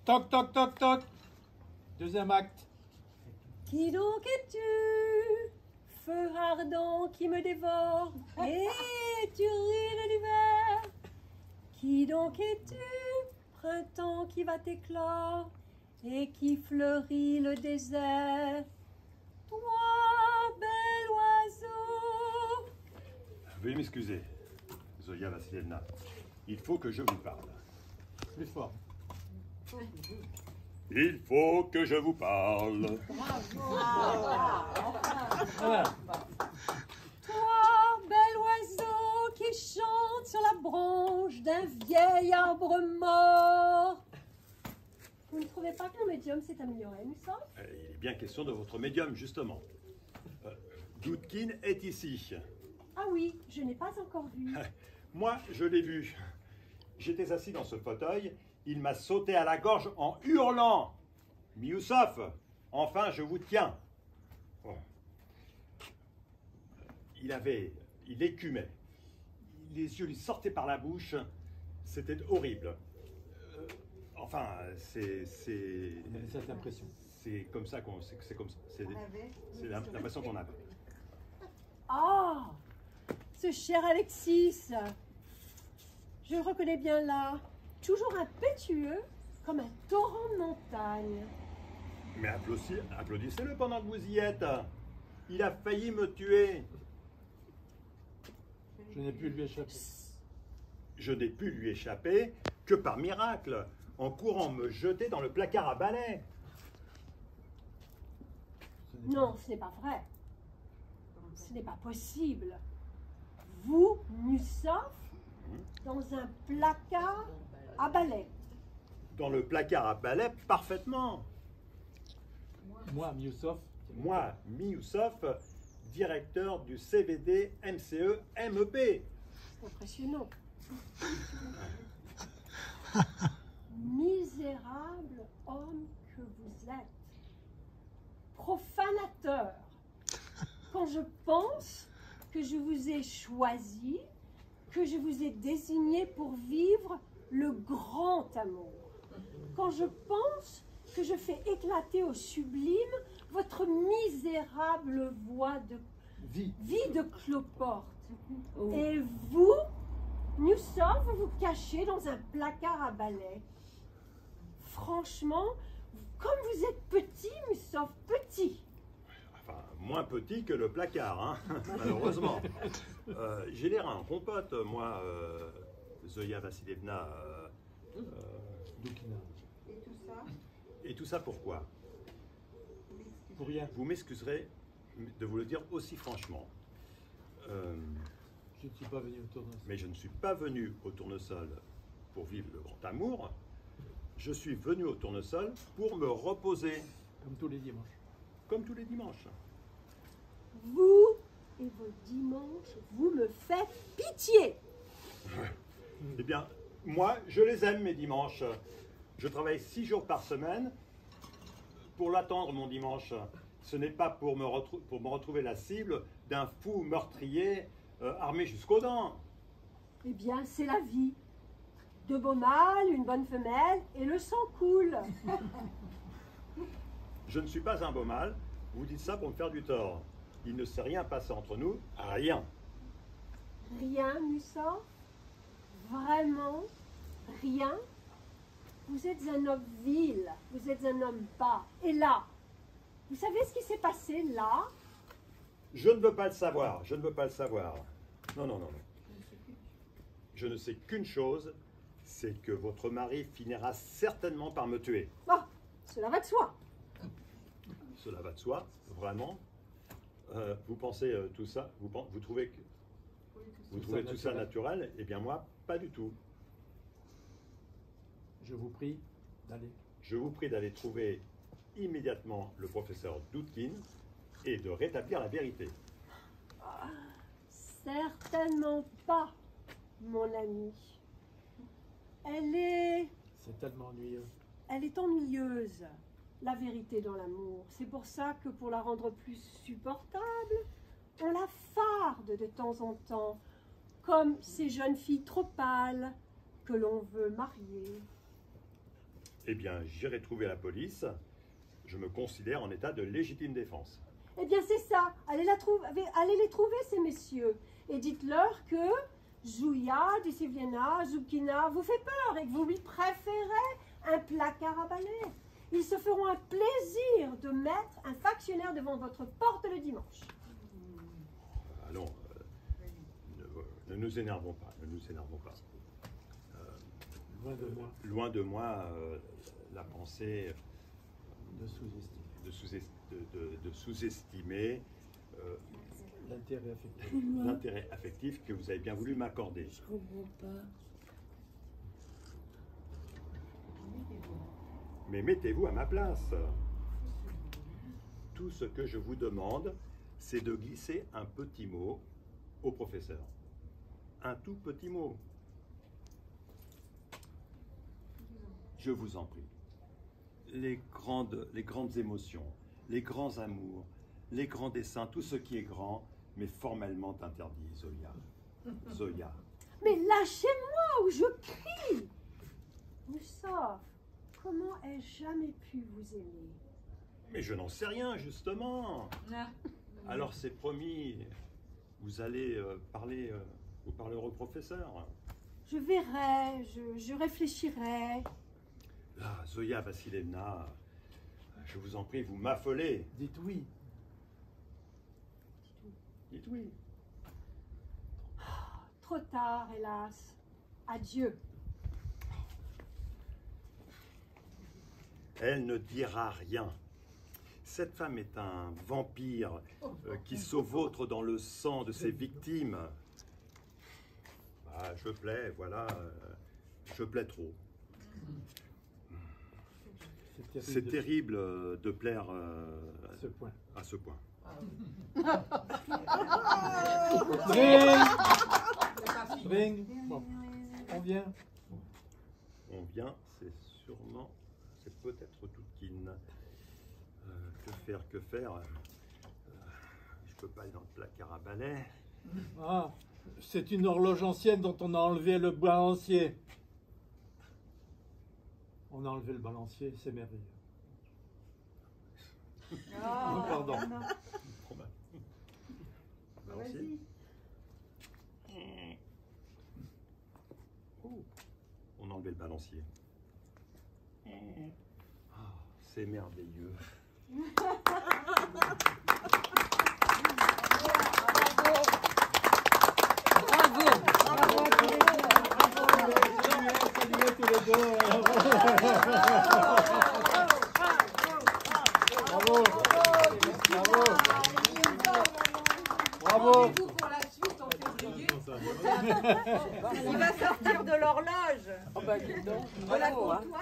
Toc, toc, toc, toc. Deuxième acte. Qui donc es-tu, feu ardent qui me dévore, et tu ris de l'hiver? Qui donc es-tu, printemps qui va t'éclore, et qui fleurit le désert? Toi, bel oiseau. Veuillez m'excuser, Zoya Vassilievna. Il faut que je vous parle. Plus fort. Il faut que je vous parle. Voilà. Toi, bel oiseau qui chante sur la branche d'un vieil arbre mort. Vous ne trouvez pas que mon médium s'est amélioré, nous sommes? Il est bien question de votre médium, justement. Doudkin est ici. Ah oui, je n'ai pas encore vu. Moi, je l'ai vu. J'étais assis dans ce fauteuil. Il m'a sauté à la gorge en hurlant. Miusov, enfin, je vous tiens. Oh. Il écumait. Les yeux lui sortaient par la bouche. C'était horrible. Enfin, c'est Cette impression. comme ça qu'on, c'est comme ça. C'est l'impression qu'on avait. Ah, ce cher Alexis, je le reconnais bien là, toujours impétueux comme un torrent de montagne. Mais applaudissez-le pendant que vous y êtes. Il a failli me tuer. Je n'ai pu lui échapper. Je n'ai pu lui échapper que par miracle, en courant me jeter dans le placard à balai. Non, ce n'est pas vrai. Ce n'est pas possible. Vous, Mussov, dans un placard à balai. Dans le placard à balai, parfaitement. Moi, Miusov. Moi, Miusov, directeur du CVD MCE MEP. Impressionnant. Misérable homme que vous êtes. Profanateur. Quand je pense que je vous ai choisi, que je vous ai désigné pour vivre le grand amour. Quand je pense que je fais éclater au sublime votre misérable voix de vie de cloporte. Oh. Et vous, Mussov, vous vous cachez dans un placard à balai. Franchement, comme vous êtes petit, Mussov, petit. Enfin, moins petit que le placard, hein, malheureusement. J'ai l'air un compote, moi, Zoya Vassilievna. Doukina. Et tout ça? Et tout ça pourquoi? Pour rien. Vous m'excuserez de vous le dire aussi franchement. Je ne suis pas venu au tournesol. Mais je ne suis pas venu au tournesol pour vivre le grand amour. Je suis venu au tournesol pour me reposer. Comme tous les dimanches. Comme tous les dimanches. Vous et vos dimanches, vous me faites pitié. Eh bien, moi, je les aime, mes dimanches. Je travaille 6 jours par semaine pour l'attendre, mon dimanche. Ce n'est pas pour me retrouver la cible d'un fou meurtrier armé jusqu'aux dents. Eh bien, c'est la vie. Deux beaux mâles, une bonne femelle, et le sang coule. Je ne suis pas un beau mâle. Vous dites ça pour me faire du tort. Il ne s'est rien passé entre nous, rien. Rien, Mussov? Vraiment? Rien? Vous êtes un homme vil, vous êtes un homme bas. Et là, vous savez ce qui s'est passé là? Je ne veux pas le savoir, je ne veux pas le savoir. Non, non, non. Je ne sais qu'une chose, c'est que votre mari finira certainement par me tuer. Oh, cela va de soi. Cela va de soi, vraiment. Vous pensez tout ça, vous trouvez tout ça naturel? Eh bien moi, pas du tout. Je vous prie d'aller. Je vous prie d'aller trouver immédiatement le professeur Doudkin et de rétablir la vérité. Certainement pas, mon ami. C'est tellement ennuyeux. Elle est ennuyeuse, la vérité dans l'amour. C'est pour ça que pour la rendre plus supportable, on la farde de temps en temps, comme ces jeunes filles trop pâles que l'on veut marier. eh bien, j'irai trouver la police. Je me considère en état de légitime défense. Eh bien, c'est ça. Allez les trouver, ces messieurs. Et dites-leur que Jouya, Disiviena, Zoukina vous fait peur et que vous lui préférez un placard à balai. Ils se feront un plaisir de mettre un factionnaire devant votre porte le dimanche. Allons, ne nous énervons pas, ne nous énervons pas. Loin de moi Loin de moi la pensée de sous-estimer de sous-estimer l'intérêt affectif. l'intérêt affectif que vous avez bien voulu m'accorder. Je comprends pas. Mais mettez-vous à ma place. Tout ce que je vous demande, c'est de glisser un petit mot au professeur. Un tout petit mot. Je vous en prie. Les grandes émotions, les grands amours, les grands desseins, tout ce qui est grand, mais formellement interdit, Zoya. Zoya. Mais lâchez-moi ou je crie. Moussa, comment ai-je jamais pu vous aimer? Mais je n'en sais rien, justement. Alors c'est promis, vous allez parler au professeur. Je verrai, je réfléchirai. Ah, Zoya Vassilevna, je vous en prie, vous m'affolez. Dites oui. Dites oui. Trop tard, hélas. Adieu. Elle ne dira rien. Cette femme est un vampire qui sauvautre dans le sang de ses victimes. Ah, je plais, voilà, je plais trop. C'est terrible de plaire à ce point. Ring. Bon. On vient. On vient, c'est sûrement, c'est peut-être Toutkin. Que faire je peux pas aller dans le placard à balai. Ah, c'est une horloge ancienne dont on a enlevé le balancier. On a enlevé le balancier, c'est merveilleux. Oh, Pardon. Balancier. Oh, on a enlevé le balancier. Ah, c'est merveilleux. Saluez tous les deux. Bravo. Bravo. Bravo. Rendez-vous pour la suite en février. Il va sortir de l'horloge. Oh bah dis donc. Voilà Bravo, hein. pour toi.